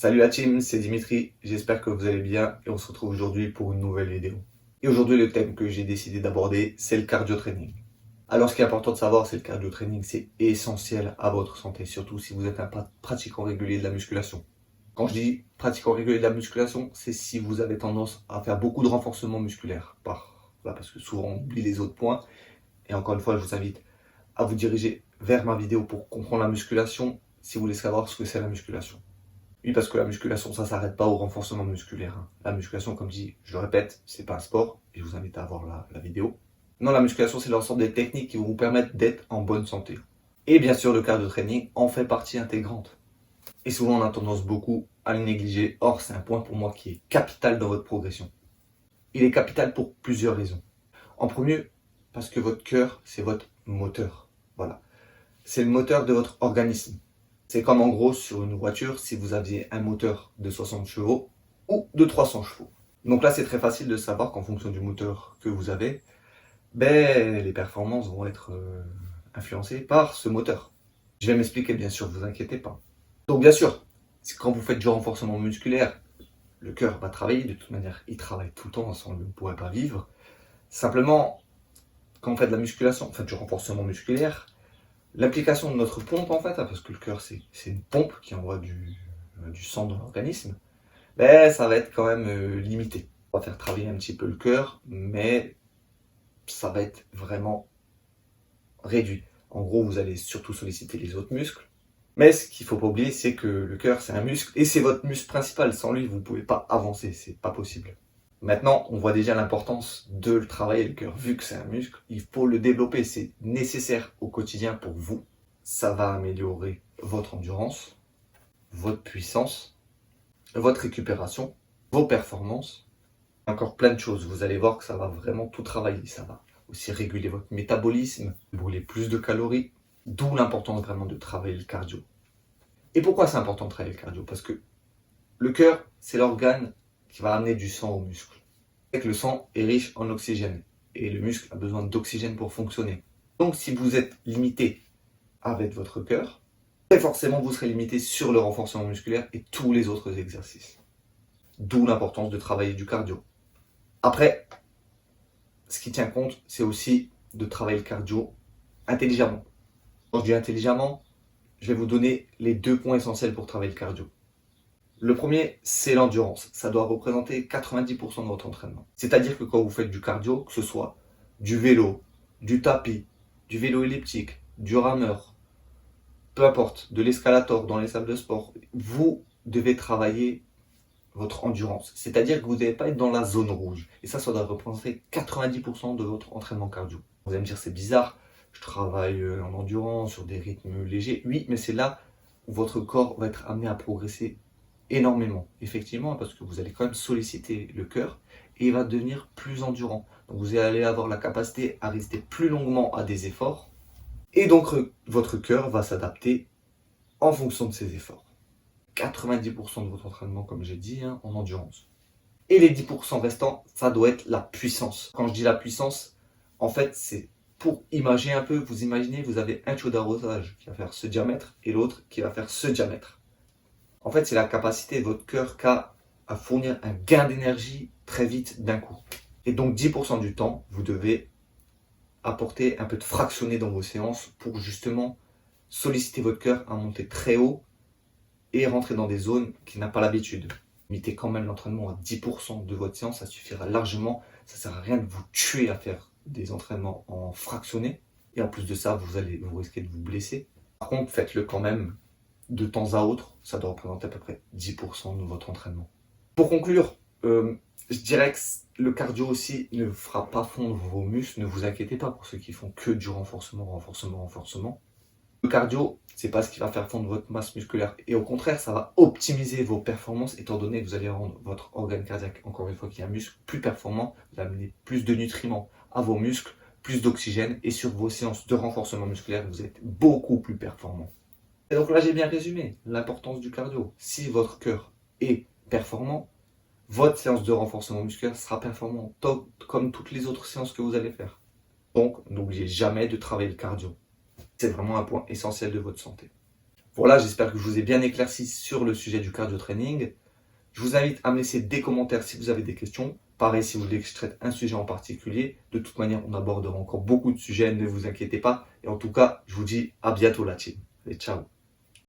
Salut la team, c'est Dimitri, j'espère que vous allez bien et on se retrouve aujourd'hui pour une nouvelle vidéo. Et aujourd'hui le thème que j'ai décidé d'aborder, c'est le cardio training. Alors ce qui est important de savoir, c'est que le cardio training, c'est essentiel à votre santé, surtout si vous êtes un pratiquant régulier de la musculation. Quand je dis pratiquant régulier de la musculation, c'est si vous avez tendance à faire beaucoup de renforcement musculaire, parce que souvent on oublie les autres points. Et encore une fois, je vous invite à vous diriger vers ma vidéo pour comprendre la musculation, si vous voulez savoir ce que c'est la musculation. Oui, parce que la musculation, ça s'arrête pas au renforcement musculaire. La musculation, comme dit, je le répète, c'est pas un sport, et je vous invite à voir la vidéo. Non, la musculation, c'est l'ensemble des techniques qui vont vous permettre d'être en bonne santé. Et bien sûr, le cardio training en fait partie intégrante. Et souvent, on a tendance beaucoup à le négliger. Or, c'est un point pour moi qui est capital dans votre progression. Il est capital pour plusieurs raisons. En premier, parce que votre cœur, c'est votre moteur. Voilà. C'est le moteur de votre organisme. C'est comme en gros sur une voiture si vous aviez un moteur de 60 chevaux ou de 300 chevaux. Donc là, c'est très facile de savoir qu'en fonction du moteur que vous avez, les performances vont être influencées par ce moteur. Je vais m'expliquer, bien sûr, ne vous inquiétez pas. Donc bien sûr, quand vous faites du renforcement musculaire, le cœur va travailler, de toute manière, il travaille tout le temps, sans lui, on ne pourrait pas vivre. Simplement, quand on fait de la musculation, on fait du renforcement musculaire, l'application de notre pompe, en fait, parce que le cœur, c'est une pompe qui envoie du sang dans l'organisme, ça va être quand même limité. On va faire travailler un petit peu le cœur, mais ça va être vraiment réduit. En gros, vous allez surtout solliciter les autres muscles. Mais ce qu'il ne faut pas oublier, c'est que le cœur, c'est un muscle, et c'est votre muscle principal. Sans lui, vous ne pouvez pas avancer, c'est pas possible. Maintenant, on voit déjà l'importance de le travailler, le cœur. Vu que c'est un muscle, il faut le développer. C'est nécessaire au quotidien pour vous. Ça va améliorer votre endurance, votre puissance, votre récupération, vos performances. Encore plein de choses. Vous allez voir que ça va vraiment tout travailler. Ça va aussi réguler votre métabolisme, brûler plus de calories. D'où l'importance vraiment de travailler le cardio. Et pourquoi c'est important de travailler le cardio? Parce que le cœur, c'est l'organe qui va amener du sang au muscle. Le sang est riche en oxygène et le muscle a besoin d'oxygène pour fonctionner. Donc si vous êtes limité avec votre cœur, très forcément vous serez limité sur le renforcement musculaire et tous les autres exercices. D'où l'importance de travailler du cardio. Après, ce qui tient compte, c'est aussi de travailler le cardio intelligemment. Quand je dis intelligemment, je vais vous donner les 2 points essentiels pour travailler le cardio. Le premier, c'est l'endurance. Ça doit représenter 90% de votre entraînement. C'est-à-dire que quand vous faites du cardio, que ce soit du vélo, du tapis, du vélo elliptique, du rameur, peu importe, de l'escalator dans les salles de sport, vous devez travailler votre endurance. C'est-à-dire que vous ne devez pas être dans la zone rouge. Et ça doit représenter 90% de votre entraînement cardio. Vous allez me dire, c'est bizarre, je travaille en endurance, sur des rythmes légers. Oui, mais c'est là où votre corps va être amené à progresser énormément, effectivement, parce que vous allez quand même solliciter le cœur et il va devenir plus endurant. Donc vous allez avoir la capacité à résister plus longuement à des efforts et donc votre cœur va s'adapter en fonction de ces efforts. 90% de votre entraînement, comme j'ai dit, en endurance. Et les 10% restants, ça doit être la puissance. Quand je dis la puissance, en fait, c'est pour imaginer un peu, vous imaginez, vous avez un tuyau d'arrosage qui va faire ce diamètre et l'autre qui va faire ce diamètre. En fait, c'est la capacité de votre cœur qu'a à fournir un gain d'énergie très vite d'un coup. Et donc 10% du temps, vous devez apporter un peu de fractionné dans vos séances pour justement solliciter votre cœur à monter très haut et rentrer dans des zones qu'il n'a pas l'habitude. Limitez quand même l'entraînement à 10% de votre séance, ça suffira largement. Ça ne sert à rien de vous tuer à faire des entraînements en fractionné. Et en plus de ça, vous risquez de vous blesser. Par contre, faites-le quand même de temps à autre, ça doit représenter à peu près 10% de votre entraînement. Pour conclure, je dirais que le cardio aussi ne fera pas fondre vos muscles, ne vous inquiétez pas pour ceux qui font que du renforcement. Le cardio, c'est pas ce qui va faire fondre votre masse musculaire et au contraire, ça va optimiser vos performances étant donné que vous allez rendre votre organe cardiaque, encore une fois qui est un muscle, plus performant, vous allez amener plus de nutriments à vos muscles, plus d'oxygène et sur vos séances de renforcement musculaire, vous êtes beaucoup plus performant. Et donc là, j'ai bien résumé l'importance du cardio. Si votre cœur est performant, votre séance de renforcement musculaire sera performante, comme toutes les autres séances que vous allez faire. Donc, n'oubliez jamais de travailler le cardio. C'est vraiment un point essentiel de votre santé. Voilà, j'espère que je vous ai bien éclairci sur le sujet du cardio training. Je vous invite à me laisser des commentaires si vous avez des questions. Pareil, si vous voulez que je traite un sujet en particulier. De toute manière, on abordera encore beaucoup de sujets, ne vous inquiétez pas. Et en tout cas, je vous dis à bientôt la team. Et ciao.